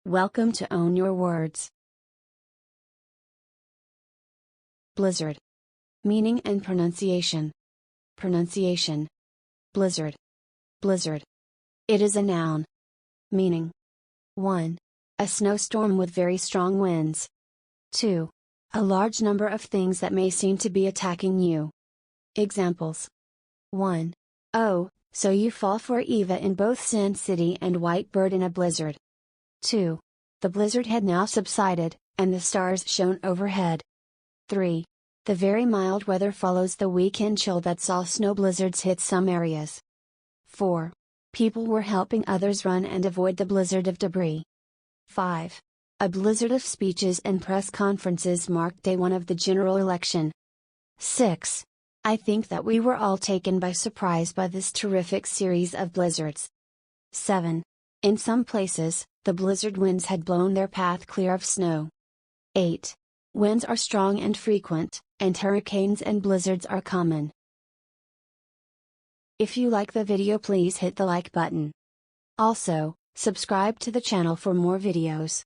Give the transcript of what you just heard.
Welcome to Own Your Words. Blizzard. Meaning and pronunciation. Pronunciation. Blizzard. Blizzard. It is a noun. Meaning. 1. A snowstorm with very strong winds. 2. A large number of things that may seem to be attacking you. Examples. 1. Oh, so you fall for Eva in both Sand City and Whitebird in a blizzard. 2. The blizzard had now subsided, and the stars shone overhead. 3. The very mild weather follows the weekend chill that saw snow blizzards hit some areas. 4. People were helping others run and avoid the blizzard of debris. 5. A blizzard of speeches and press conferences marked day one of the general election. 6. I think that we were all taken by surprise by this terrific series of blizzards. 7. In some places, the blizzard winds had blown their path clear of snow. 8. Winds are strong and frequent, and hurricanes and blizzards are common. If you like the video, please hit the like button. Also, subscribe to the channel for more videos.